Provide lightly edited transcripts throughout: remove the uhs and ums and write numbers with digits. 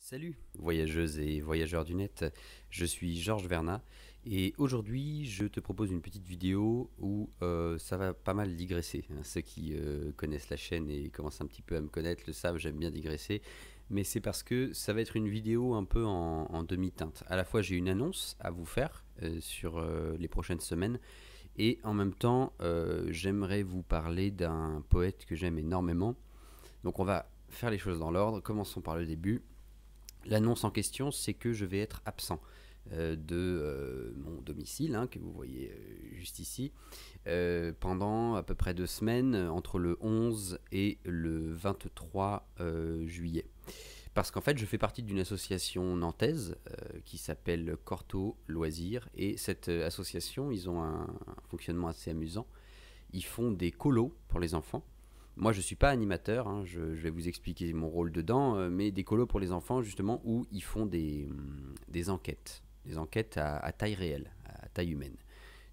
Salut voyageuses et voyageurs du net, je suis Georges Vernat et aujourd'hui je te propose une petite vidéo où ça va pas mal digresser, hein. Ceux qui connaissent la chaîne et commencent un petit peu à me connaître le savent, j'aime bien digresser, mais c'est parce que ça va être une vidéo un peu en demi-teinte. À la fois j'ai une annonce à vous faire sur les prochaines semaines et en même temps j'aimerais vous parler d'un poète que j'aime énormément. Donc on va faire les choses dans l'ordre, commençons par le début. L'annonce en question, c'est que je vais être absent de mon domicile, hein, que vous voyez juste ici, pendant à peu près 2 semaines, entre le 11 et le 23 juillet. Parce qu'en fait, je fais partie d'une association nantaise qui s'appelle Corto Loisirs. Et cette association, ils ont un fonctionnement assez amusant. Ils font des colos pour les enfants. Moi, je ne suis pas animateur, hein, je vais vous expliquer mon rôle dedans, mais des colos pour les enfants, justement, où ils font des enquêtes. Des enquêtes à taille réelle, à taille humaine.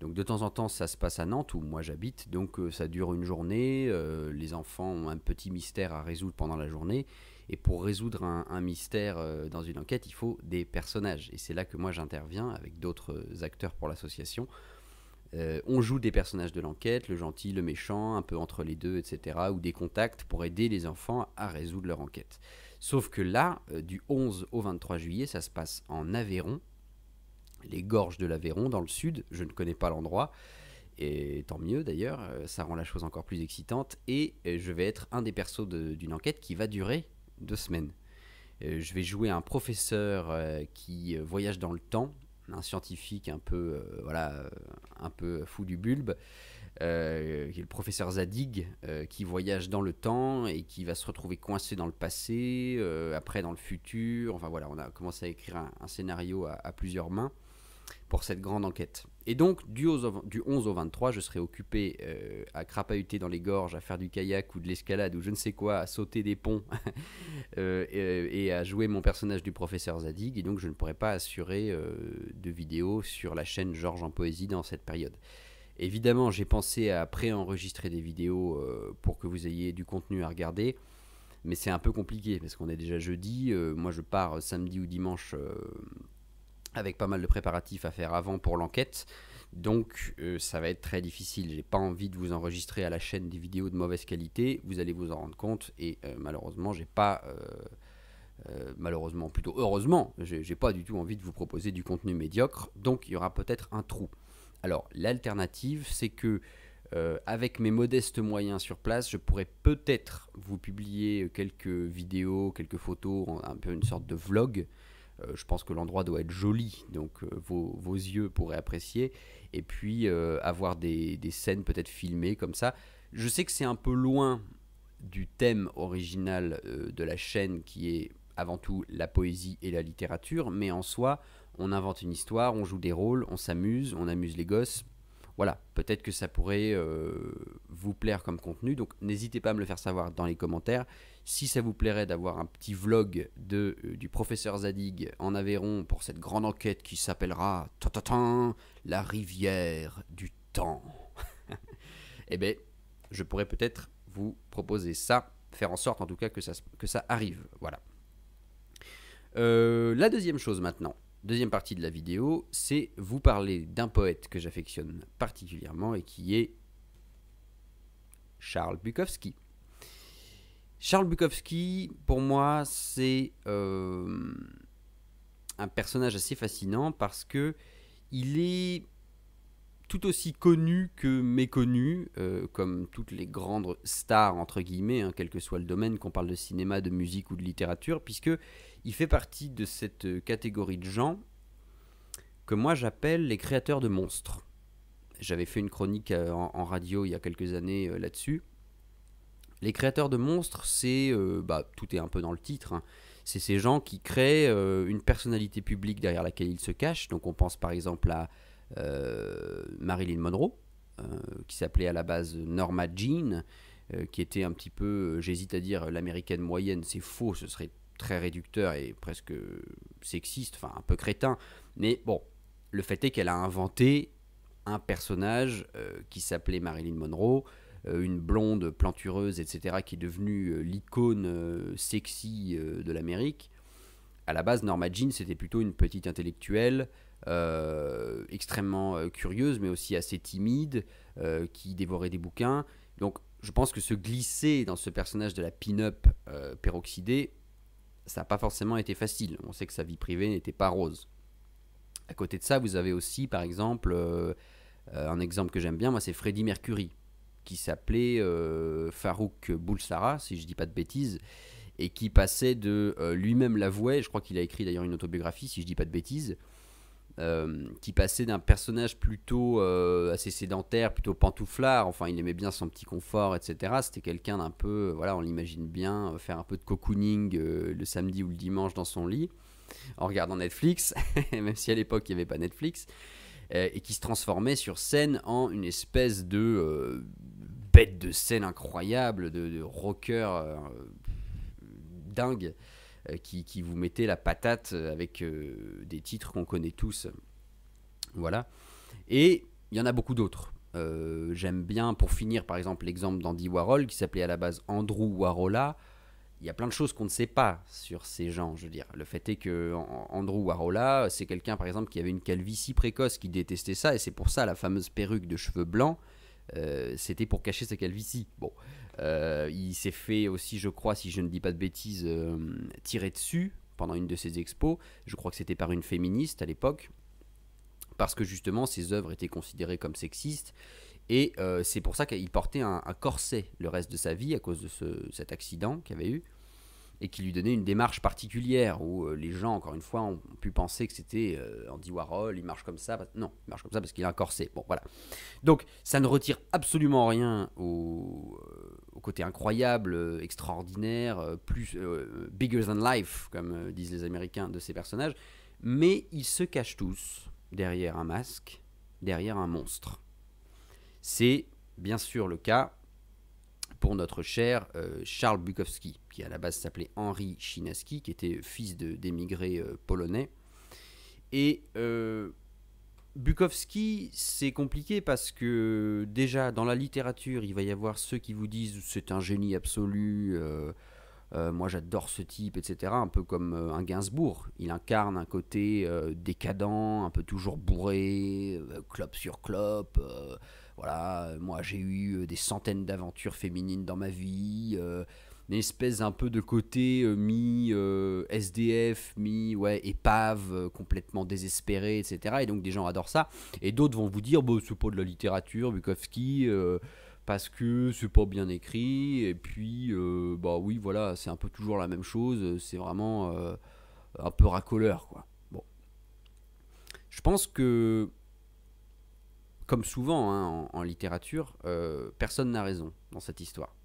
Donc de temps en temps, ça se passe à Nantes, où moi j'habite, donc ça dure une journée, les enfants ont un petit mystère à résoudre pendant la journée, et pour résoudre un mystère dans une enquête, il faut des personnages. Et c'est là que moi j'interviens avec d'autres acteurs pour l'association. On joue des personnages de l'enquête, le gentil, le méchant, un peu entre les deux, etc. Ou des contacts pour aider les enfants à résoudre leur enquête. Sauf que là, du 11 au 23 juillet, ça se passe en Aveyron, les gorges de l'Aveyron, dans le sud. Je ne connais pas l'endroit, et tant mieux d'ailleurs, ça rend la chose encore plus excitante. Et je vais être un des persos d'une enquête qui va durer 2 semaines. Je vais jouer un professeur qui voyage dans le temps, un scientifique un peu, un peu fou du bulbe, qui est le professeur Zadig, qui voyage dans le temps et qui va se retrouver coincé dans le passé, après dans le futur. Enfin voilà, on a commencé à écrire un scénario à plusieurs mains pour cette grande enquête. Et donc, du 11 au 23, je serai occupé à crapahuter dans les gorges, à faire du kayak ou de l'escalade ou je ne sais quoi, à sauter des ponts et à jouer mon personnage du professeur Zadig. Et donc, je ne pourrai pas assurer de vidéos sur la chaîne Georges en Poésie dans cette période. Évidemment, j'ai pensé à pré-enregistrer des vidéos pour que vous ayez du contenu à regarder. Mais c'est un peu compliqué parce qu'on est déjà jeudi. Moi, je pars samedi ou dimanche avec pas mal de préparatifs à faire avant pour l'enquête. Donc ça va être très difficile. J'ai pas envie de vous enregistrer à la chaîne des vidéos de mauvaise qualité. Vous allez vous en rendre compte. Et malheureusement, j'ai pas. Malheureusement, plutôt heureusement, j'ai pas du tout envie de vous proposer du contenu médiocre. Donc il y aura peut-être un trou. Alors l'alternative, c'est que avec mes modestes moyens sur place, je pourrais peut-être vous publier quelques vidéos, quelques photos, un peu une sorte de vlog. Je pense que l'endroit doit être joli, donc vos yeux pourraient apprécier. Et puis avoir des scènes peut-être filmées comme ça. Je sais que c'est un peu loin du thème original de la chaîne qui est avant tout la poésie et la littérature, mais en soi, on invente une histoire, on joue des rôles, on s'amuse, on amuse les gosses. Voilà, peut-être que ça pourrait vous plaire comme contenu, donc n'hésitez pas à me le faire savoir dans les commentaires. Si ça vous plairait d'avoir un petit vlog du professeur Zadig en Aveyron pour cette grande enquête qui s'appellera la rivière du temps, eh bien, je pourrais peut-être vous proposer ça, faire en sorte en tout cas que ça arrive. Voilà. La deuxième chose maintenant, deuxième partie de la vidéo, c'est vous parler d'un poète que j'affectionne particulièrement et qui est Charles Bukowski. Charles Bukowski, pour moi, c'est un personnage assez fascinant parce que il est tout aussi connu que méconnu, comme toutes les grandes stars, entre guillemets, hein, quel que soit le domaine, qu'on parle de cinéma, de musique ou de littérature, puisque il fait partie de cette catégorie de gens que moi j'appelle les créateurs de monstres. J'avais fait une chronique en radio il y a quelques années là-dessus. Les créateurs de monstres, c'est, tout est un peu dans le titre, hein. C'est ces gens qui créent une personnalité publique derrière laquelle ils se cachent. Donc on pense par exemple à Marilyn Monroe, qui s'appelait à la base Norma Jean, qui était un petit peu, j'hésite à dire l'américaine moyenne, c'est faux, ce serait très réducteur et presque sexiste, enfin un peu crétin. Mais bon, le fait est qu'elle a inventé un personnage qui s'appelait Marilyn Monroe, une blonde plantureuse, etc., qui est devenue l'icône sexy de l'Amérique, À la base, Norma Jean, c'était plutôt une petite intellectuelle, extrêmement curieuse, mais aussi assez timide, qui dévorait des bouquins. Donc, je pense que se glisser dans ce personnage de la pin-up peroxydée, ça n'a pas forcément été facile. On sait que sa vie privée n'était pas rose. À côté de ça, vous avez aussi, par exemple, un exemple que j'aime bien, moi, c'est Freddie Mercury, qui s'appelait Farouk Bulsara, si je ne dis pas de bêtises, et qui passait de lui-même l'avouait, je crois qu'il a écrit d'ailleurs une autobiographie, si je ne dis pas de bêtises, qui passait d'un personnage plutôt assez sédentaire, plutôt pantouflard, enfin il aimait bien son petit confort, etc. C'était quelqu'un d'un peu, voilà, on l'imagine bien, faire un peu de cocooning le samedi ou le dimanche dans son lit, en regardant Netflix, même si à l'époque il n'y avait pas Netflix, et qui se transformait sur scène en une espèce de bête de scène incroyable, de rocker dingue, qui vous mettait la patate avec des titres qu'on connaît tous. Voilà. Et il y en a beaucoup d'autres. J'aime bien, pour finir, par exemple, l'exemple d'Andy Warhol, qui s'appelait à la base Andrew Warola. Il y a plein de choses qu'on ne sait pas sur ces gens, je veux dire. Le fait est que Andrew Warola, c'est quelqu'un, par exemple, qui avait une calvitie précoce, qui détestait ça, et c'est pour ça la fameuse perruque de cheveux blancs, c'était pour cacher sa calvitie. Bon, il s'est fait aussi, je crois, si je ne dis pas de bêtises, tirer dessus pendant une de ses expos. Je crois que c'était par une féministe à l'époque, parce que justement ses œuvres étaient considérées comme sexistes. Et c'est pour ça qu'il portait un corset le reste de sa vie à cause de cet accident qu'il avait eu, et qui lui donnait une démarche particulière où les gens, encore une fois, ont pu penser que c'était Andy Warhol, il marche comme ça. Non, il marche comme ça parce qu'il a un corset. Bon, voilà. Donc, ça ne retire absolument rien au côté incroyable, extraordinaire, plus bigger than life, comme disent les Américains, de ces personnages. Mais ils se cachent tous derrière un masque, derrière un monstre. C'est bien sûr le cas pour notre cher Charles Bukowski, qui à la base s'appelait Henri Chinaski, qui était fils d'émigrés polonais. Et Bukowski, c'est compliqué parce que déjà dans la littérature, il va y avoir ceux qui vous disent c'est un génie absolu, moi j'adore ce type, etc. Un peu comme un Gainsbourg. Il incarne un côté décadent, un peu toujours bourré, clope sur clope. Voilà, moi j'ai eu des centaines d'aventures féminines dans ma vie, une espèce un peu de côté mi-SDF, mi-épave, complètement désespéré, etc. Et donc des gens adorent ça. Et d'autres vont vous dire, c'est pas de la littérature, Bukowski, parce que c'est pas bien écrit, et puis, oui, voilà, c'est un peu toujours la même chose, c'est vraiment un peu racoleur, quoi. Bon. Je pense que comme souvent en littérature, personne n'a raison dans cette histoire.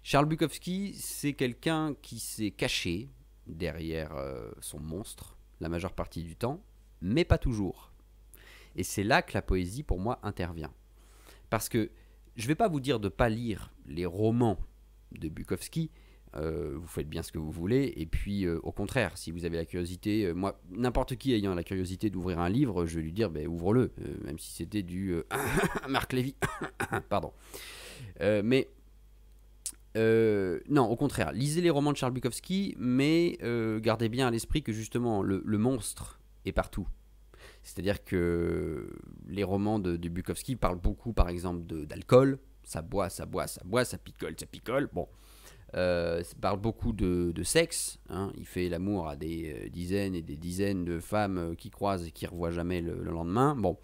Charles Bukowski, c'est quelqu'un qui s'est caché derrière son monstre la majeure partie du temps, mais pas toujours. Et c'est là que la poésie, pour moi, intervient. Parce que je ne vais pas vous dire de ne pas lire les romans de Bukowski, vous faites bien ce que vous voulez, et puis au contraire, si vous avez la curiosité, moi, n'importe qui ayant la curiosité d'ouvrir un livre, je vais lui dire, ouvre-le, même si c'était du Marc Lévy, pardon. Non, au contraire, lisez les romans de Charles Bukowski, mais gardez bien à l'esprit que justement, le monstre est partout. C'est-à-dire que les romans de Bukowski parlent beaucoup, par exemple, d'alcool, ça boit, ça picole, bon. Ça parle beaucoup de sexe, hein. Il fait l'amour à des dizaines et des dizaines de femmes qu'il croise et qu'il ne revoit jamais le lendemain. Bon.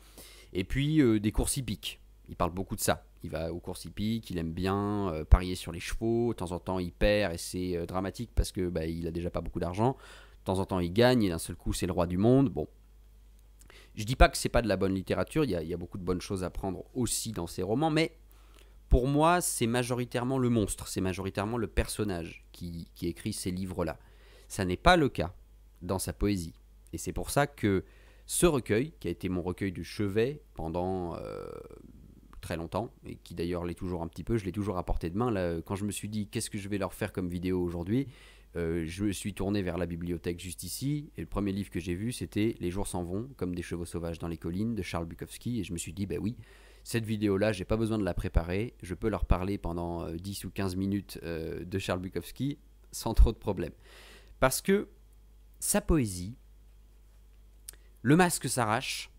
Et puis des courses hippiques, il parle beaucoup de ça. Il va aux courses hippiques, il aime bien parier sur les chevaux, de temps en temps il perd et c'est dramatique parce que il a déjà pas beaucoup d'argent. De temps en temps il gagne et d'un seul coup c'est le roi du monde. Bon. Je dis pas que c'est pas de la bonne littérature, il y a beaucoup de bonnes choses à prendre aussi dans ces romans, mais pour moi, c'est majoritairement le monstre, c'est majoritairement le personnage qui écrit ces livres-là. Ça n'est pas le cas dans sa poésie. Et c'est pour ça que ce recueil, qui a été mon recueil de chevet pendant très longtemps, et qui d'ailleurs l'est toujours un petit peu, je l'ai toujours à portée de main. Là, quand je me suis dit, qu'est-ce que je vais leur faire comme vidéo aujourd'hui, je me suis tourné vers la bibliothèque juste ici, et le premier livre que j'ai vu, c'était Les jours s'en vont, comme des chevaux sauvages dans les collines, de Charles Bukowski, et je me suis dit, oui, cette vidéo-là, j'ai pas besoin de la préparer, je peux leur parler pendant 10 ou 15 minutes de Charles Bukowski sans trop de problèmes. Parce que sa poésie, le masque s'arrache,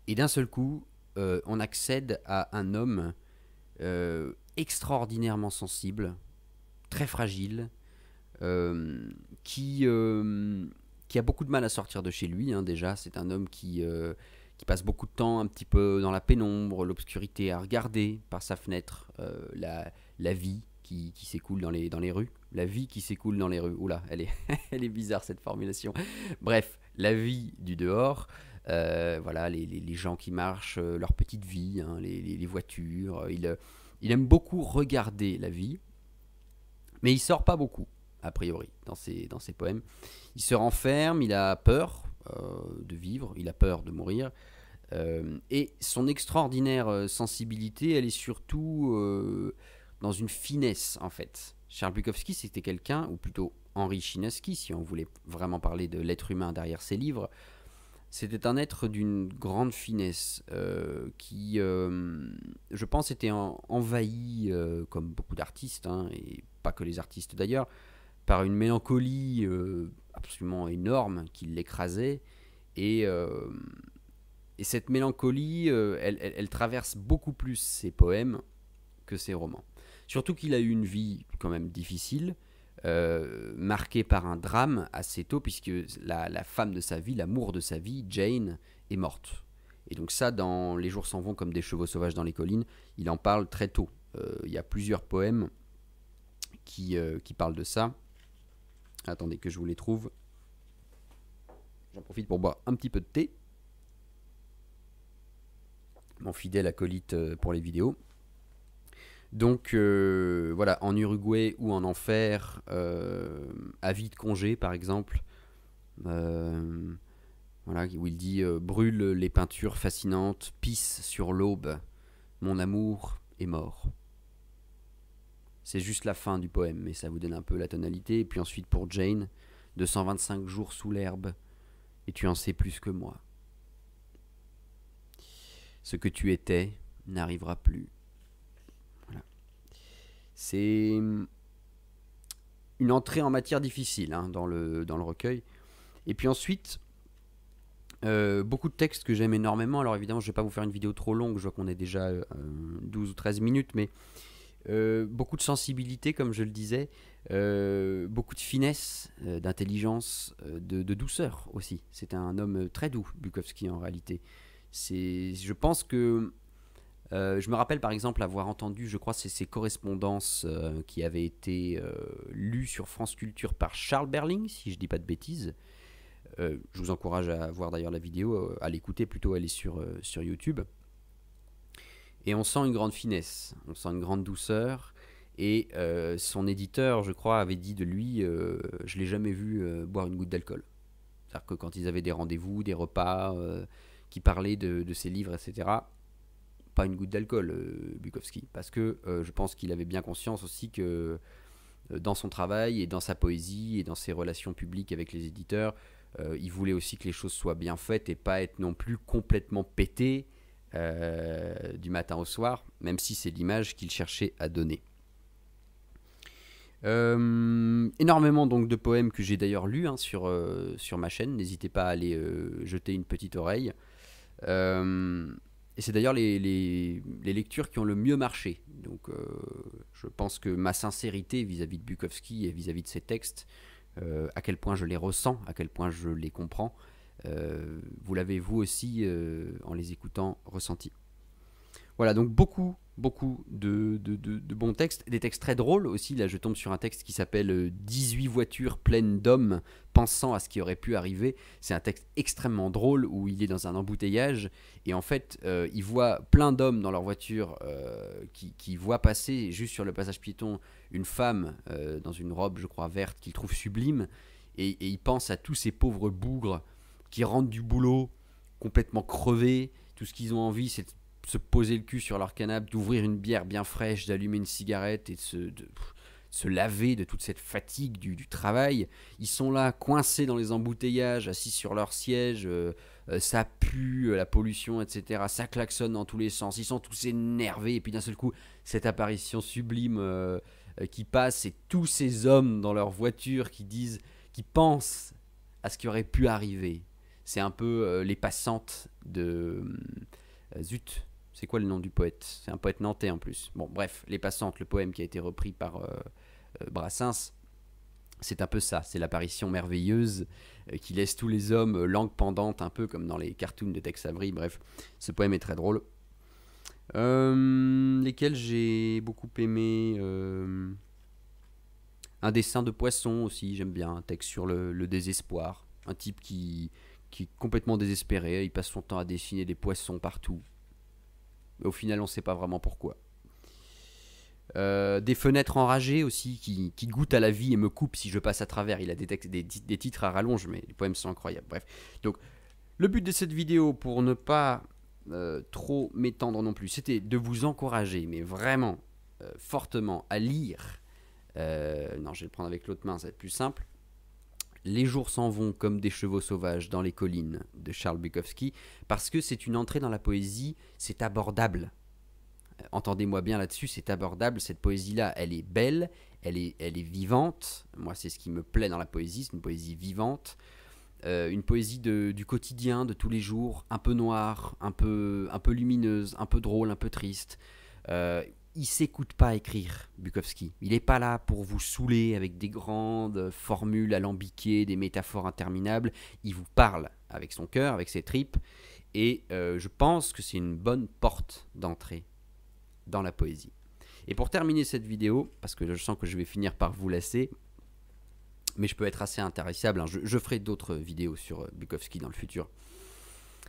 et d'un seul coup, on accède à un homme extraordinairement sensible, très fragile, euh, qui, euh, qui a beaucoup de mal à sortir de chez lui, hein, déjà. C'est un homme qui passe beaucoup de temps un petit peu dans la pénombre, l'obscurité, à regarder par sa fenêtre la vie qui s'écoule dans les rues. La vie qui s'écoule dans les rues. Oula, elle est bizarre cette formulation. Bref, la vie du dehors. Voilà, les gens qui marchent leur petite vie, hein, les voitures. Il aime beaucoup regarder la vie, mais il sort pas beaucoup, a priori, dans ses poèmes. Il se renferme, il a peur de vivre, il a peur de mourir. Et son extraordinaire sensibilité, elle est surtout dans une finesse, en fait. Charles Bukowski, c'était quelqu'un, ou plutôt Henri Chinaski, si on voulait vraiment parler de l'être humain derrière ses livres, c'était un être d'une grande finesse qui, je pense, était envahi, comme beaucoup d'artistes, hein, et pas que les artistes d'ailleurs, par une mélancolie absolument énorme qui l'écrasait. Et, euh, et cette mélancolie, elle traverse beaucoup plus ses poèmes que ses romans. Surtout qu'il a eu une vie quand même difficile, marquée par un drame assez tôt, puisque la femme de sa vie, l'amour de sa vie, Jane, est morte. Et donc ça, dans Les jours s'en vont comme des chevaux sauvages dans les collines, il en parle très tôt. Il y a plusieurs poèmes qui parlent de ça. Attendez que je vous les trouve. J'en profite pour boire un petit peu de thé. Mon fidèle acolyte pour les vidéos. Donc voilà, en Uruguay ou en enfer, avis de congé par exemple, voilà, où il dit brûle les peintures fascinantes, pisse sur l'aube, mon amour est mort. C'est juste la fin du poème, mais ça vous donne un peu la tonalité. Et puis ensuite pour Jane, 225 jours sous l'herbe, et tu en sais plus que moi. Ce que tu étais n'arrivera plus. Voilà. C'est une entrée en matière difficile, hein, dans le recueil. Et puis ensuite, beaucoup de textes que j'aime énormément. Alors évidemment, je ne vais pas vous faire une vidéo trop longue, je vois qu'on est déjà 12 ou 13 minutes, mais beaucoup de sensibilité, comme je le disais, beaucoup de finesse, d'intelligence, de douceur aussi. C'était un homme très doux, Bukowski, en réalité. Je pense que je me rappelle par exemple avoir entendu, je crois, ces correspondances qui avaient été lues sur France Culture par Charles Berling, si je ne dis pas de bêtises. Je vous encourage à voir d'ailleurs la vidéo, à l'écouter plutôt, elle est sur YouTube. Et on sent une grande finesse, on sent une grande douceur. Et son éditeur, je crois, avait dit de lui, je ne l'ai jamais vu boire une goutte d'alcool. C'est-à-dire que quand ils avaient des rendez-vous, des repas, qui parlaient de ses livres, etc., pas une goutte d'alcool, Bukowski. Parce que je pense qu'il avait bien conscience aussi que dans son travail et dans sa poésie et dans ses relations publiques avec les éditeurs, il voulait aussi que les choses soient bien faites et pas être non plus complètement pété du matin au soir, même si c'est l'image qu'il cherchait à donner. Énormément donc de poèmes que j'ai d'ailleurs lus, hein, sur ma chaîne, n'hésitez pas à aller jeter une petite oreille. Et c'est d'ailleurs les lectures qui ont le mieux marché. Donc je pense que ma sincérité vis-à-vis de Bukowski et vis-à-vis de ses textes, à quel point je les ressens, à quel point je les comprends, vous l'avez vous aussi, en les écoutant, ressenti. Voilà, donc beaucoup de bons textes, des textes très drôles aussi. Là je tombe sur un texte qui s'appelle 18 voitures pleines d'hommes pensant à ce qui aurait pu arriver. C'est un texte extrêmement drôle où il est dans un embouteillage et en fait il voit plein d'hommes dans leur voiture, qui voient passer juste sur le passage piéton une femme dans une robe, je crois, verte, qu'il trouve sublime, et il pense à tous ces pauvres bougres qui rentrent du boulot complètement crevés. Tout ce qu'ils ont envie, c'est de se poser le cul sur leur canapé, d'ouvrir une bière bien fraîche, d'allumer une cigarette et de se laver de toute cette fatigue du travail. Ils sont là, coincés dans les embouteillages, assis sur leur siège, ça pue, la pollution, etc. Ça klaxonne dans tous les sens. Ils sont tous énervés, et puis d'un seul coup, cette apparition sublime qui passe, et tous ces hommes dans leur voiture qui pensent à ce qui aurait pu arriver. C'est un peu les passantes de... zut, c'est quoi le nom du poète? C'est un poète nantais en plus. Bon, bref, Les Passantes, le poème qui a été repris par Brassens, c'est un peu ça. C'est l'apparition merveilleuse qui laisse tous les hommes langue pendante, un peu comme dans les cartoons de Tex Avery. Bref, ce poème est très drôle. Lesquels j'ai beaucoup aimé. Un dessin de poisson aussi, j'aime bien. Un texte sur le désespoir. Un type qui est complètement désespéré. Il passe son temps à dessiner des poissons partout. Mais au final, on ne sait pas vraiment pourquoi. Des fenêtres enragées aussi qui goûtent à la vie et me coupent si je passe à travers. Il a des titres à rallonge, mais les poèmes sont incroyables. Bref, donc le but de cette vidéo, pour ne pas trop m'étendre non plus, c'était de vous encourager, mais vraiment fortement, à lire. Non, je vais le prendre avec l'autre main, ça va être plus simple. Les jours s'en vont comme des chevaux sauvages dans les collines de Charles Bukowski, parce que c'est une entrée dans la poésie, c'est abordable. Entendez-moi bien là-dessus, c'est abordable, cette poésie-là, elle est belle, elle est vivante. Moi, c'est ce qui me plaît dans la poésie, c'est une poésie vivante. Une poésie du quotidien, de tous les jours, un peu noire, un peu lumineuse, un peu drôle, un peu triste. Il s'écoute pas écrire, Bukowski. Il n'est pas là pour vous saouler avec des grandes formules alambiquées, des métaphores interminables. Il vous parle avec son cœur, avec ses tripes. Et je pense que c'est une bonne porte d'entrée dans la poésie. Et pour terminer cette vidéo, parce que je sens que je vais finir par vous lasser, mais je peux être assez intéressable, hein, je ferai d'autres vidéos sur Bukowski dans le futur.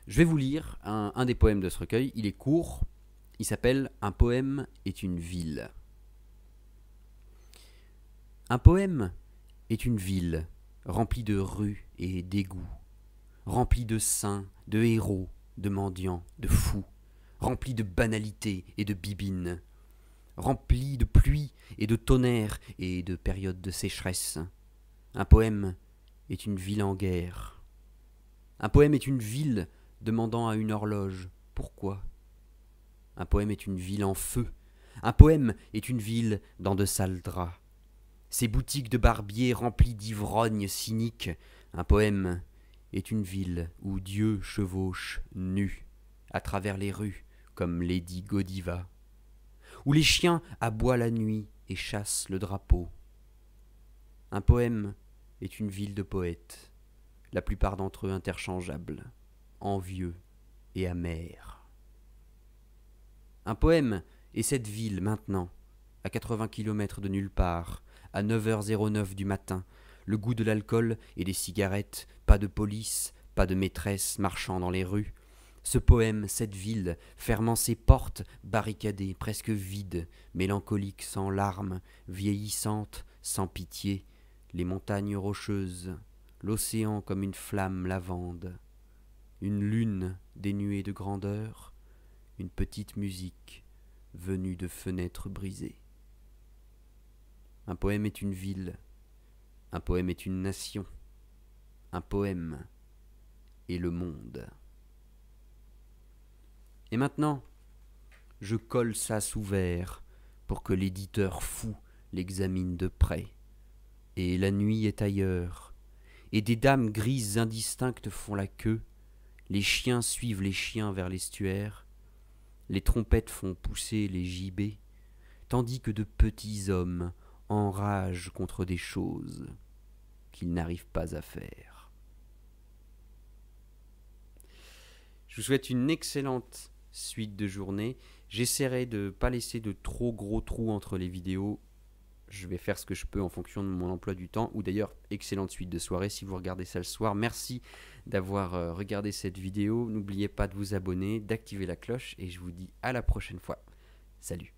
Je vais vous lire un des poèmes de ce recueil. Il est court, il s'appelle « Un poème est une ville ». Un poème est une ville remplie de rues et d'égouts, remplie de saints, de héros, de mendiants, de fous, remplie de banalités et de bibines, remplie de pluie et de tonnerre et de périodes de sécheresse. Un poème est une ville en guerre. Un poème est une ville demandant à une horloge pourquoi. Un poème est une ville en feu. Un poème est une ville dans de sales draps. Ces boutiques de barbiers remplies d'ivrognes cyniques. Un poème est une ville où Dieu chevauche nu à travers les rues comme Lady Godiva, où les chiens aboient la nuit et chassent le drapeau. Un poème est une ville de poètes, la plupart d'entre eux interchangeables, envieux et amers. Un poème est cette ville maintenant, à 80 km de nulle part, à 9h09 du matin, le goût de l'alcool et des cigarettes, pas de police, pas de maîtresse marchant dans les rues. Ce poème, cette ville, fermant ses portes, barricadée, presque vide, mélancolique sans larmes, vieillissante, sans pitié, les montagnes rocheuses, l'océan comme une flamme lavande, une lune dénuée de grandeur, une petite musique venue de fenêtres brisées. Un poème est une ville, un poème est une nation, un poème est le monde. Et maintenant, je colle ça sous verre pour que l'éditeur fou l'examine de près. Et la nuit est ailleurs, et des dames grises indistinctes font la queue, les chiens suivent les chiens vers l'estuaire, les trompettes font pousser les gibets, tandis que de petits hommes enragent contre des choses qu'ils n'arrivent pas à faire. Je vous souhaite une excellente suite de journée. J'essaierai de ne pas laisser de trop gros trous entre les vidéos. Je vais faire ce que je peux en fonction de mon emploi du temps. Ou d'ailleurs, excellente suite de soirée si vous regardez ça le soir. Merci d'avoir regardé cette vidéo. N'oubliez pas de vous abonner, d'activer la cloche. Et je vous dis à la prochaine fois. Salut.